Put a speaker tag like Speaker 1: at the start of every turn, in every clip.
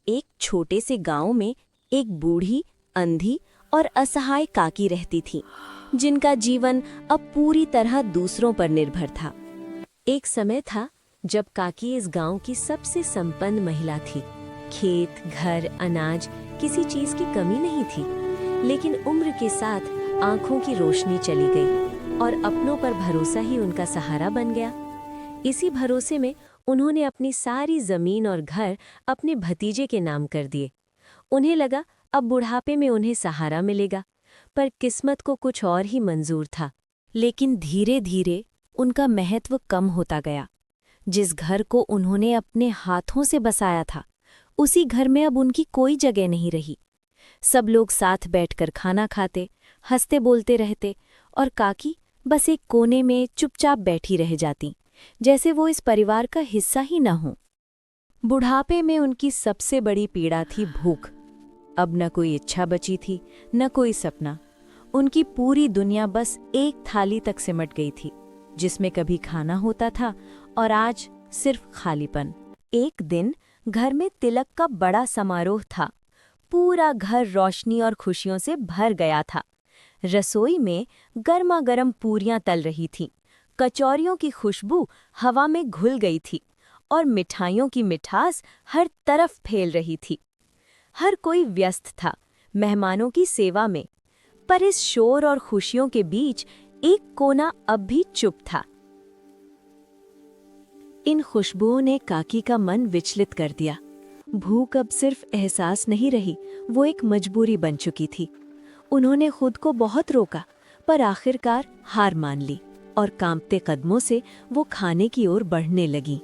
Speaker 1: एक छोटे से गांव में एक बूढ़ी, अंधी और असहाय काकी रहती थी, जिनका जीवन अब पूरी तरह दूसरों पर निर्भर था। एक समय था जब काकी इस गांव की सबसे संपन्न महिला थी। खेत, घर, अनाज, किसी चीज की कमी नहीं थी। लेकिन उम्र के साथ आंखों की रोशनी चली गई और अपनों पर भरोसा ही उनका सहारा बन गया। इसी भरोसे में उन्होंने अपनी सारी जमीन और घर अपने भतीजे के नाम कर दिए। उन्हें लगा अब बुढ़ापे में उन्हें सहारा मिलेगा, पर किस्मत को कुछ और ही मंजूर था। लेकिन धीरे धीरे उनका महत्व कम होता गया। जिस घर को उन्होंने अपने हाथों से बसाया था, उसी घर में अब उनकी कोई जगह नहीं रही। सब लोग साथ बैठकर खाना खाते, हंसते बोलते रहते और काकी बस एक कोने में चुपचाप बैठी रह जाती, जैसे वो इस परिवार का हिस्सा ही न हो। बुढ़ापे में उनकी सबसे बड़ी पीड़ा थी भूख। अब न कोई इच्छा बची थी, न कोई सपना। उनकी पूरी दुनिया बस एक थाली तक सिमट गई थी, जिसमें कभी खाना होता था और आज सिर्फ खालीपन। एक दिन घर में तिलक का बड़ा समारोह था। पूरा घर रोशनी और खुशियों से भर गया था। रसोई में गर्मा-गर्म पूरियां तल रही थीं, कचौरियों की खुशबू हवा में घुल गई थी और मिठाइयों की मिठास हर तरफ फैल रही थी। हर कोई व्यस्त था मेहमानों की सेवा में, पर इस शोर और खुशियों के बीच एक कोना अब भी चुप था। इन खुशबुओं ने काकी का मन विचलित कर दिया। भूख अब सिर्फ एहसास नहीं रही, वो एक मजबूरी बन चुकी थी। उन्होंने खुद को बहुत रोका, पर आखिरकार हार मान ली और कांपते कदमों से वो खाने की ओर बढ़ने लगी।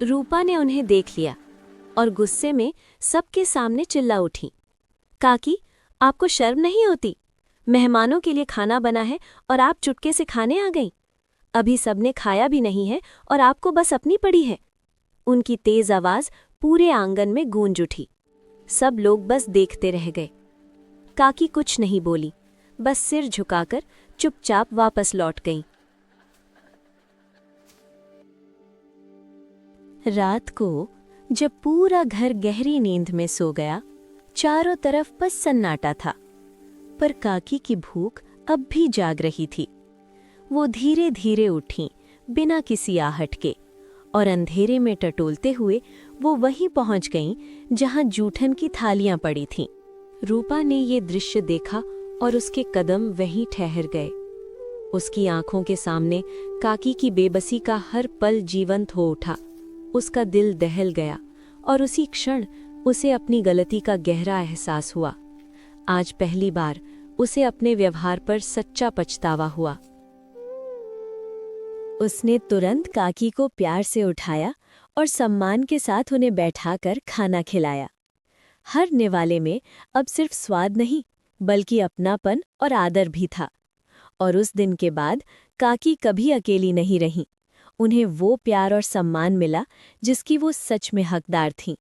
Speaker 1: रूपा ने उन्हें देख लिया और गुस्से में सबके सामने चिल्ला उठी, काकी, आपको शर्म नहीं होती? मेहमानों के लिए खाना बना है और आप चुटके से खाने आ गईं। अभी सबने खाया भी नहीं है और आपको बस अपनी पड़ी है। उनकी तेज आवाज पूरे आंगन में गूंज उठी। सब लोग बस देखते रह गए। काकी कुछ नहीं बोली, बस सिर झुकाकर चुपचाप वापस लौट गईं। रात को जब पूरा घर गहरी नींद में सो गया, चारों तरफ बस सन्नाटा था, पर काकी की भूख अब भी जाग रही थी। वो धीरे धीरे उठी, बिना किसी आहट के, और अंधेरे में टटोलते हुए वो वहीं पहुंच गईं जहां जूठन की थालियां पड़ी थीं। रूपा ने ये दृश्य देखा और उसके कदम वहीं ठहर गए। उसकी आंखों के सामने काकी की बेबसी का हर पल जीवंत हो उठा। उसका दिल दहल गया और उसी क्षण उसे अपनी गलती का गहरा एहसास हुआ। आज पहली बार उसे अपने व्यवहार पर सच्चा पछतावा हुआ। उसने तुरंत काकी को प्यार से उठाया और सम्मान के साथ उन्हें बैठाकर खाना खिलाया। हर निवाले में अब सिर्फ स्वाद नहीं, बल्कि अपनापन और आदर भी था। और उस दिन के बाद काकी कभी अकेली नहीं रहीं। उन्हें वो प्यार और सम्मान मिला जिसकी वो सच में हकदार थीं।